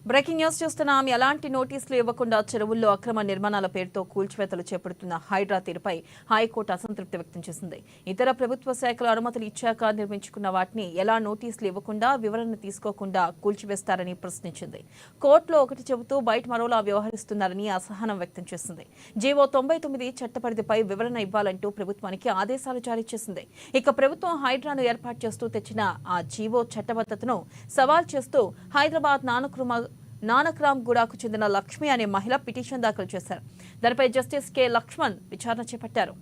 Breaking news చూస్తున్నాం. ఎలాంటి నోటీసులు ఇవ్వకుండా చెరువుల్లో అక్రమ నిర్మాణాల పేరుతో కూల్చివేతలు చేపడుతున్న హైడ్రా తీరుపై హైకోర్టు అసంతృప్తి వ్యక్తం చేసింది. ఇతర ప్రభుత్వ శాఖలు అనుమతులు ఇచ్చాక నిర్మించుకున్న వాటిని ఎలా నోటీసులు ఇవ్వకుండా వివరణ తీసుకోకుండా కూల్చివేస్తారని ప్రశ్నించింది. కోర్టులో ఒకటి చెబుతూ బయట మరోలా వ్యవహరిస్తున్నారని అసహనం వ్యక్తం చేసింది. జీవో 99 చట్టపరిధిపై వివరణ ఇవ్వాలంటూ ప్రభుత్వానికి ఆదేశాలు జారీ చేసింది. ఇక ప్రభుత్వం హైడ్రాను ఏర్పాటు చేస్తూ తెచ్చిన ఆ జీవో చట్టబద్ధతను సవాల్ చేస్తూ హైదరాబాద్ నానక్రామ్ గూడకు చెందిన లక్ష్మి అనే మహిళ పిటిషన్ దాఖలు చేశారు. దానిపై జస్టిస్ కె లక్ష్మణ్ విచారణ చేపట్టారు.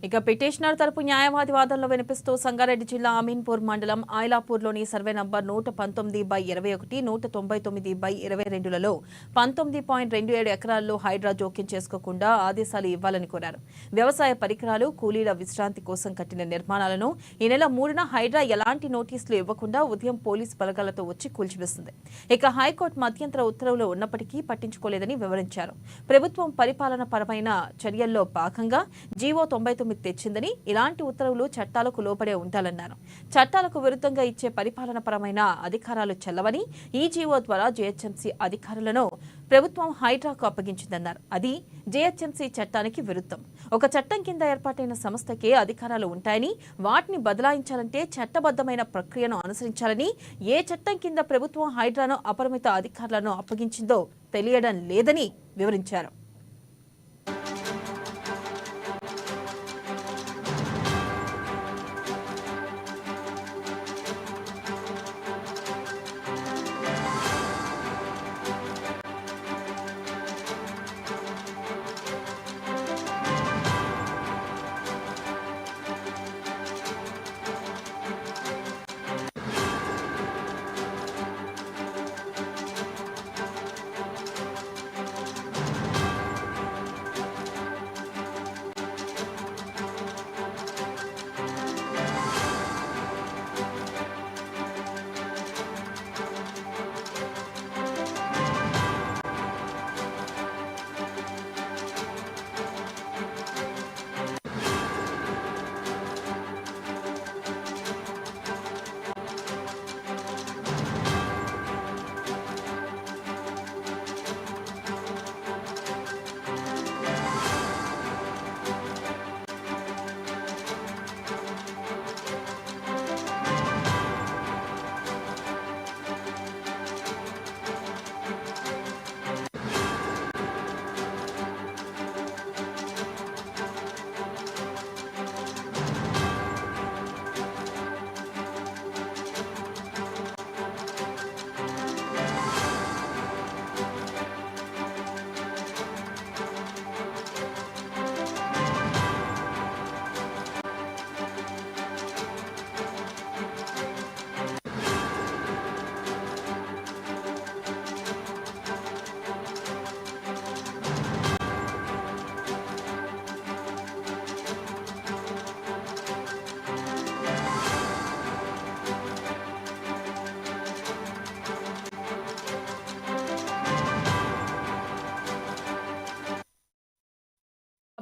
ఇక పిటిషనర్ తరపు న్యాయవాది వాదనలో వినిపిస్తూ సంగారెడ్డి జిల్లా అమీన్పూర్ మండలం ఐలాపూర్లోని సర్వే నంబర్ 119/21, 199/22లలో 19.27 ఎకరాల్లో హైడ్రా జోక్యం చేసుకోకుండా ఆదేశాలు ఇవ్వాలని కోరారు. వ్యవసాయ పరికరాలు, కూలీల విశ్రాంతి కోసం కట్టిన నిర్మాణాలను ఈ నెల 3న హైడ్రా ఎలాంటి నోటీసులు ఇవ్వకుండా ఉదయం పోలీసు బలగాలతో వచ్చి కూల్చివేసింది. ఇక హైకోర్టు మధ్యంతర ఉత్తర్వులు ఉన్నప్పటికీ పట్టించుకోలేదని వివరించారు. ప్రభుత్వం పరిపాలన పరమైన చర్యల్లో భాగంగా జీవో 99 తెచ్చిందని, ఇలాంటి ఉత్తర్వులు చట్టాలకు లోబడే ఉండాలన్నారు. చట్టాలకు విరుద్ధంగా ఇచ్చే పరిపాలన పరమైన అధికారాలు చెల్లవని, ఈ జీవో ద్వారా జీహెచ్ఎంసీ అధికారులను ప్రభుత్వం హైడ్రాకు అప్పగించిందన్నారు. అది జీహెచ్ఎంసీ చట్టానికి విరుద్ధం. ఒక చట్టం కింద ఏర్పాటైన సంస్థకే అధికారాలు ఉంటాయని, వాటిని బదలాయించాలంటే చట్టబద్ధమైన ప్రక్రియను అనుసరించాలని, ఏ చట్టం కింద ప్రభుత్వం హైడ్రాను అపరిమిత అధికారులను అప్పగించిందో తెలియడం లేదని వివరించారు.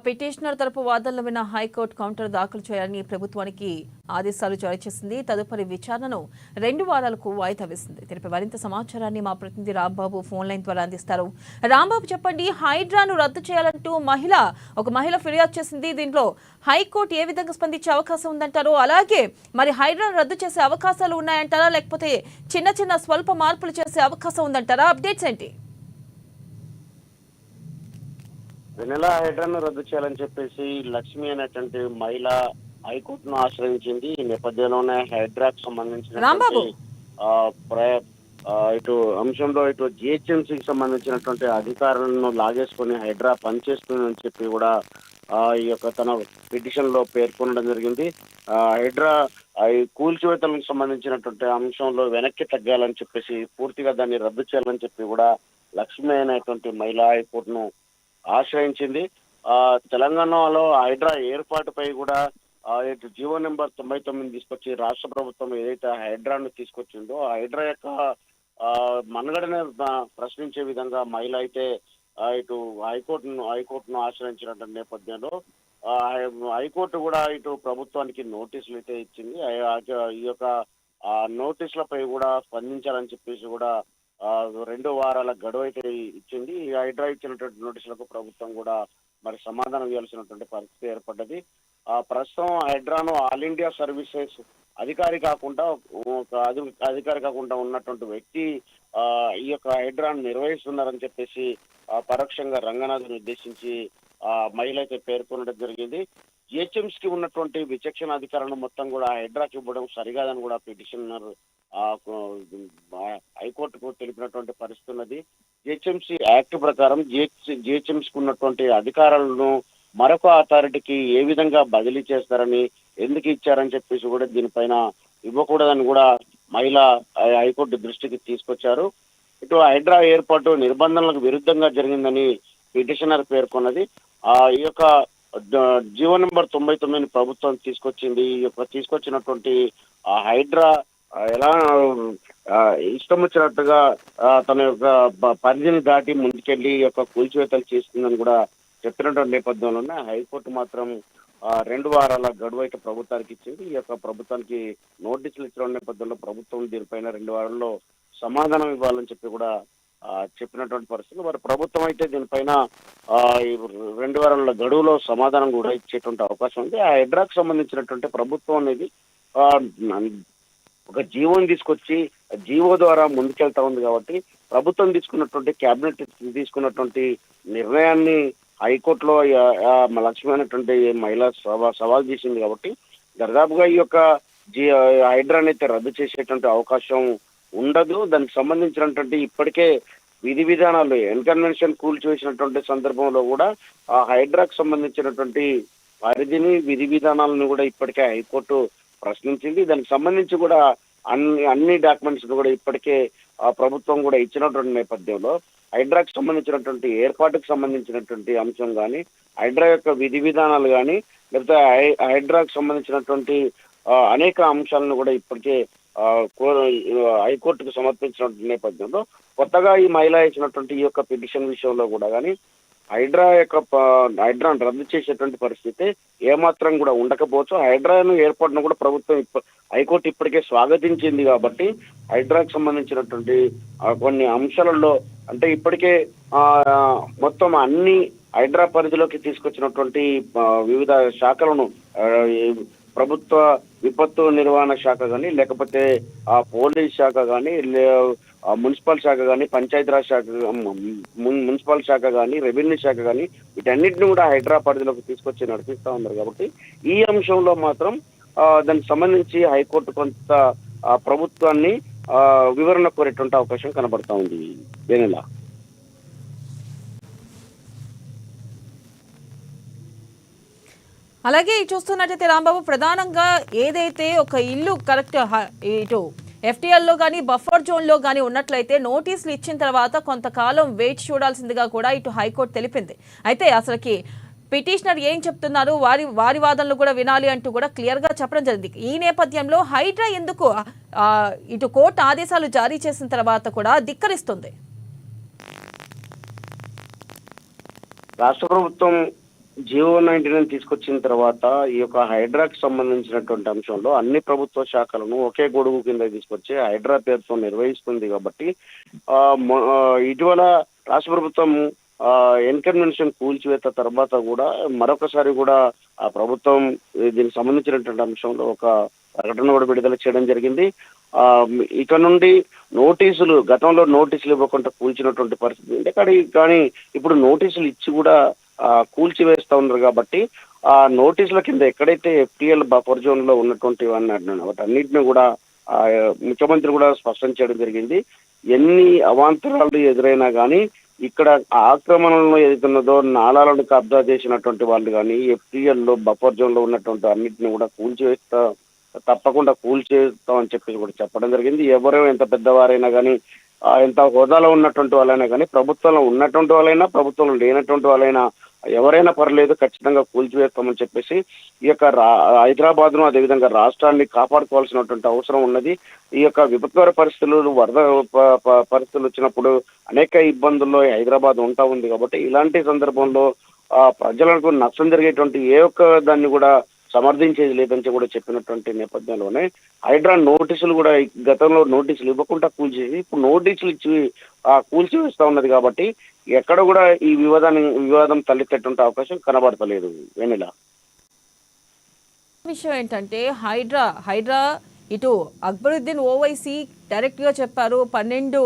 పిటిషనర్ తరపు వాదనలు విన్న హైకోర్టు కౌంటర్ దాఖలు చేయాలని ప్రభుత్వానికి ఆదేశాలు జారీ చేసింది. తదుపరి విచారణను 2 వారాలకు వాయిదా వేసింది. దీనిపై మరింత సమాచారాన్ని మా ప్రతినిధి రాంబాబు ఫోన్ లైన్ ద్వారా అందిస్తారు. రాంబాబు, చెప్పండి, హైడ్రాను రద్దు చేయాలంటూ ఒక మహిళ ఫిర్యాదు చేసింది. దీంట్లో హైకోర్టు ఏ విధంగా స్పందించే అవకాశం ఉందంటారు? అలాగే మరి హైడ్రాను రద్దు చేసే అవకాశాలు ఉన్నాయంటారా, లేకపోతే చిన్న స్వల్ప మార్పులు చేసే అవకాశం ఉందంటారా? అప్డేట్స్ ఏంటి? వెనెలా హైడ్రాను రద్దు చేయాలని చెప్పేసి లక్ష్మి అనేటువంటి మహిళ హైకోర్టును ఆశ్రయించింది. ఈ నేపథ్యంలోనే హైడ్రాకు సంబంధించిన ఇటు అంశంలో ఇటు జిహెచ్ఎంసీకి సంబంధించినటువంటి అధికారులను లాగేసుకుని హైడ్రా పనిచేస్తుందని చెప్పి కూడా ఈ యొక్క తన పిటిషన్ లో పేర్కొనడం జరిగింది. హైడ్రా ఈ కూల్చివేతలకు సంబంధించినటువంటి అంశంలో వెనక్కి తగ్గాలని చెప్పేసి పూర్తిగా దాన్ని రద్దు చేయాలని చెప్పి కూడా లక్ష్మి అనేటువంటి మహిళా హైకోర్టును ఆశ్రయించింది. తెలంగాణలో హైడ్రా ఏర్పాటుపై కూడా ఇటు జీవో నెంబర్ 99 తీసుకొచ్చి రాష్ట్ర ప్రభుత్వం ఏదైతే హైడ్రాను తీసుకొచ్చిందో ఆ హైడ్రా యొక్క మనుగడనే ప్రశ్నించే విధంగా మహిళ అయితే ఇటు హైకోర్టును ఆశ్రయించినటువంటి నేపథ్యంలో హైకోర్టు కూడా ఇటు ప్రభుత్వానికి నోటీసులు అయితే ఇచ్చింది. ఈ యొక్క నోటీసులపై కూడా స్పందించాలని చెప్పేసి కూడా 2 వారాల గడువు అయితే ఇచ్చింది. ఈ హైడ్రా ఇచ్చినటువంటి నోటీసులకు ప్రభుత్వం కూడా మరి సమాధానం ఇవ్వాల్సినటువంటి పరిస్థితి ఏర్పడ్డది. ప్రస్తుతం హైడ్రాను ఆల్ ఇండియా సర్వీసెస్ అధికారి కాకుండా ఉన్నటువంటి వ్యక్తి ఈ యొక్క హైడ్రాను నిర్వహిస్తున్నారని చెప్పేసి పరోక్షంగా రంగనాథ్ని ఉద్దేశించి మహిళ అయితే పేర్కొనడం జరిగింది. జిహెచ్ఎంసీకి ఉన్నటువంటి విచక్షణ అధికారులను మొత్తం కూడా హైడ్రాకి ఇవ్వడం సరికాదని కూడా పిటిషనర్ హైకోర్టుకు తెలిపినటువంటి పరిస్థితి ఉన్నది. జిహెచ్ఎంసీ యాక్ట్ ప్రకారం జిహెచ్ఎంసీకి ఉన్నటువంటి అధికారాలను మరొక అథారిటీకి ఏ విధంగా బదిలీ చేస్తారని, ఎందుకు ఇచ్చారని చెప్పేసి కూడా దీనిపైన ఇవ్వకూడదని కూడా మహిళ హైకోర్టు దృష్టికి తీసుకొచ్చారు. ఇటు హైడ్రా ఏర్పాటు నిబంధనలకు విరుద్ధంగా జరిగిందని పిటిషనర్ పేర్కొన్నది. ఈ యొక్క జీవో నెంబర్ 99 ప్రభుత్వం తీసుకొచ్చింది. ఈ యొక్క తీసుకొచ్చినటువంటి హైడ్రా ఎలా ఇష్టం వచ్చినట్టుగా తన యొక్క పరిధిని దాటి ముందుకెళ్లి యొక్క కూల్చివేతలు చేస్తుందని కూడా చెప్పినటువంటి నేపథ్యంలోనే హైకోర్టు మాత్రం 2 వారాల గడువు అయితే ప్రభుత్వానికి ఇచ్చింది. ఈ యొక్క ప్రభుత్వానికి నోటీసులు ఇచ్చిన నేపథ్యంలో ప్రభుత్వం దీనిపైన 2 వారాల్లో సమాధానం ఇవ్వాలని చెప్పి కూడా చెప్పినటువంటి పరిస్థితులు. మరి ప్రభుత్వం అయితే దీనిపైన 2 వారాల గడువులో సమాధానం కూడా ఇచ్చేటువంటి అవకాశం ఉంది. ఆ హైడ్రాకు సంబంధించినటువంటి ప్రభుత్వం అనేది ఒక జీవోని తీసుకొచ్చి జీవో ద్వారా ముందుకెళ్తా ఉంది కాబట్టి ప్రభుత్వం తీసుకున్నటువంటి కేబినెట్ తీసుకున్నటువంటి నిర్ణయాన్ని హైకోర్టులో లక్ష్మి అనేటువంటి మహిళ సవాల్ చేసింది కాబట్టి దాదాపుగా ఈ యొక్క హైడ్రాని అయితే రద్దు చేసేటువంటి అవకాశం ఉండదు. దానికి సంబంధించినటువంటి ఇప్పటికే విధి విధానాలు ఎన్కన్వెన్షన్ కూల్చివేసినటువంటి సందర్భంలో కూడా ఆ హైడ్రాకు సంబంధించినటువంటి పరిధిని విధి విధానాలను కూడా ఇప్పటికే హైకోర్టు ప్రశ్నించింది. దానికి సంబంధించి కూడా అన్ని డాక్యుమెంట్స్ కూడా ఇప్పటికే ప్రభుత్వం కూడా ఇచ్చినటువంటి నేపథ్యంలో హైడ్రాకు సంబంధించినటువంటి ఏర్పాటుకు సంబంధించినటువంటి అంశం కానీ, హైడ్రా యొక్క విధి విధానాలు కానీ, లేకపోతే హైడ్రాకు సంబంధించినటువంటి అనేక అంశాలను కూడా ఇప్పటికే హైకోర్టుకు సమర్పించిన నేపథ్యంలో కొత్తగా ఈ మహిళ ఇచ్చినటువంటి ఈ యొక్క పిటిషన్ విషయంలో కూడా కానీ హైడ్రాను రద్దు చేసేటువంటి పరిస్థితి ఏమాత్రం కూడా ఉండకపోవచ్చు. హైడ్రాను ఏర్పాటును కూడా ప్రభుత్వం హైకోర్టు ఇప్పటికే స్వాగతించింది కాబట్టి హైడ్రాకు సంబంధించినటువంటి కొన్ని అంశాలలో అంటే ఇప్పటికే మొత్తం అన్ని హైడ్రా పరిధిలోకి తీసుకొచ్చినటువంటి వివిధ శాఖలను ప్రభుత్వ విపత్తు నిర్వహణ శాఖ కానీ, లేకపోతే పోలీస్ శాఖ కానీ, మున్సిపల్ శాఖ కానీ, పంచాయతీరాజ్ శాఖ, మున్సిపల్ శాఖ కానీ, రెవెన్యూ శాఖ కానీ వీటన్నిటిని కూడా హైడ్రా పరిధిలోకి తీసుకొచ్చి నడిపిస్తూ ఉన్నారు కాబట్టి ఈ అంశంలో మాత్రం దానికి సంబంధించి హైకోర్టు కొంత ప్రభుత్వాన్ని వివరణ కోరేటువంటి అవకాశం కనబడతా ఉంది. దేనిలా అలాగే చూస్తున్నట్టయితే రాంబాబు, ప్రధానంగా ఏదైతే ఒక ఇల్లు కరెక్ట్ ఇటు ఎఫ్టీఎల్లో కానీ బఫర్ జోన్లో కానీ ఉన్నట్లయితే నోటీసులు ఇచ్చిన తర్వాత కొంతకాలం వెయిట్ చూడాల్సిందిగా కూడా ఇటు హైకోర్టు తెలిపింది. అయితే అసలుకి పిటిషనర్ ఏం చెప్తున్నారు, వారి వాదనలు కూడా వినాలి అంటూ కూడా క్లియర్గా చెప్పడం జరిగింది. ఈ నేపథ్యంలో హైడ్రా ఎందుకు ఇటు కోర్టు ఆదేశాలు జారీ చేసిన తర్వాత కూడా ధిక్కరిస్తుంది? రాష్ట్ర ప్రభుత్వం జీవో 99 తీసుకొచ్చిన తర్వాత ఈ యొక్క హైడ్రాకి సంబంధించినటువంటి అంశంలో అన్ని ప్రభుత్వ శాఖలను ఒకే గొడుగు కింద తీసుకొచ్చి హైడ్రా పేరుతో నిర్వహిస్తుంది కాబట్టి ఇటీవల రాష్ట్ర ప్రభుత్వం ఎన్కన్వెన్షన్ కూల్చివేత తర్వాత కూడా మరొకసారి కూడా ఆ ప్రభుత్వం దీనికి సంబంధించినటువంటి అంశంలో ఒక ప్రకటన కూడా విడుదల చేయడం జరిగింది. ఇక నుండి నోటీసులు గతంలో నోటీసులు ఇవ్వకుండా కూల్చినటువంటి పరిస్థితి ఉంది. కానీ ఇప్పుడు నోటీసులు ఇచ్చి కూడా కూల్చివేస్తా ఉన్నారు కాబట్టి ఆ నోటీసుల కింద ఎక్కడైతే ఎఫ్టీఎల్ బఫర్ జోన్ లో ఉన్నటువంటి వాటన్నిటిని కూడా ముఖ్యమంత్రి కూడా స్పష్టం చేయడం జరిగింది. ఎన్ని అవాంతరాలు ఎదురైనా కానీ ఇక్కడ ఆక్రమణలో ఏదైతున్నదో నాలాలను కబ్జా చేసినటువంటి వాళ్ళు కానీ ఎఫ్టీఎల్ లో బఫర్ జోన్ లో ఉన్నటువంటి అన్నింటినీ కూడా కూల్చివేస్తా తప్పకుండా కూల్చేస్తామని చెప్పేసి కూడా చెప్పడం జరిగింది. ఎవరు ఎంత పెద్దవారైనా కానీ ఎంత హోదాలో ఉన్నటువంటి వాళ్ళైనా కానీ, ప్రభుత్వంలో ఉన్నటువంటి వాళ్ళైనా, ప్రభుత్వంలో లేనటువంటి వాళ్ళైనా, ఎవరైనా పర్లేదు ఖచ్చితంగా కూల్చివేస్తామని చెప్పేసి ఈ యొక్క హైదరాబాద్ ను అదేవిధంగా రాష్ట్రాన్ని కాపాడుకోవాల్సినటువంటి అవసరం ఉన్నది. ఈ యొక్క విపత్కర పరిస్థితులు, వరద పరిస్థితులు వచ్చినప్పుడు అనేక ఇబ్బందుల్లో హైదరాబాద్ ఉంటా ఉంది కాబట్టి ఇలాంటి సందర్భంలో ప్రజలకు నష్టం జరిగేటువంటి ఏ ఒక్క దాన్ని కూడా సమర్థించేది లేదని కూడా చెప్పినటువంటి నేపథ్యంలోనే హైడ్రా నోటీసులు కూడా గతంలో నోటీసులు ఇవ్వకుండా కూల్చేసి ఇప్పుడు నోటీసులు ఇచ్చి కూల్చివేస్తా ఉన్నది కాబట్టి ఎక్కడ కూడా ఈ వివాదం తలెత్తేటువంటి అవకాశం కనబడతలేదు. వెన్నెల విషయం ఏంటంటే హైడ్రా ఇటు అక్బరుద్దీన్ ఓవైసీ డైరెక్ట్ గా చెప్పారు 12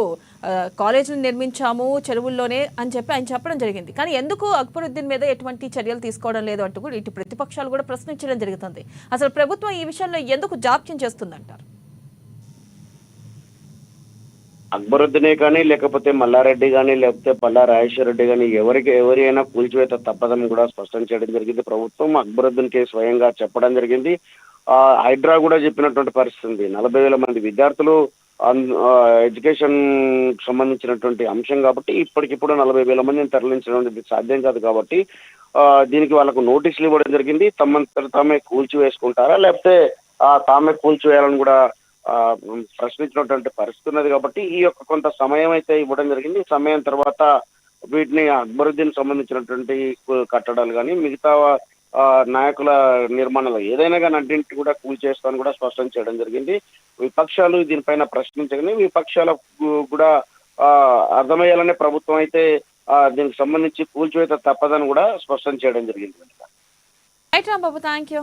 కాలేజీలు నిర్మించాము చెరువుల్లోనే అని చెప్పి ఆయన చెప్పడం జరిగింది. కానీ ఎందుకు అక్బరుద్దీన్ మీద ఎటువంటి చర్యలు తీసుకోవడం లేదు అంటూ కూడా ఇటు ప్రతిపక్షాలు కూడా ప్రశ్నించడం జరుగుతుంది. అసలు ప్రభుత్వం ఈ విషయంలో ఎందుకు జాప్యం చేస్తుందంటారు? అక్బరుద్దీనే కానీ, లేకపోతే మల్లారెడ్డి కానీ, లేకపోతే పల్లా రాజేశ్వర రెడ్డి కానీ ఎవరి అయినా కూల్చివేత తప్పదని కూడా స్పష్టం చేయడం జరిగింది ప్రభుత్వం. అక్బరుద్దీన్కి స్వయంగా చెప్పడం జరిగింది. హైడ్రా కూడా చెప్పినటువంటి పరిస్థితి 40,000 మంది విద్యార్థులు ఎడ్యుకేషన్ సంబంధించినటువంటి అంశం కాబట్టి ఇప్పటికిప్పుడు 40,000 మందిని తరలించడం సాధ్యం కాదు కాబట్టి దీనికి వాళ్ళకు నోటీసులు ఇవ్వడం జరిగింది. తామే కూల్చివేసుకుంటారా లేకపోతే తామే కూల్చివేయాలని కూడా ప్రశ్నించినటువంటి పరిస్థితి ఉన్నది కాబట్టి ఈ యొక్క కొంత సమయం అయితే ఇవ్వడం జరిగింది. సమయం తర్వాత వీటిని అక్బరుద్దీన్ సంబంధించినటువంటి కట్టడాలు కానీ మిగతా నాయకుల నిర్మాణాలు ఏదైనా కానీ అన్నింటినీ కూడా కూల్చేస్తామని కూడా స్పష్టం చేయడం జరిగింది. విపక్షాలు దీనిపైన ప్రశ్నించగానే విపక్షాలకు కూడా అర్థమయ్యాలనే ప్రభుత్వం అయితే దీనికి సంబంధించి కూల్చివేత తప్పదని కూడా స్పష్టం చేయడం జరిగింది. Right Rambabu, thank you.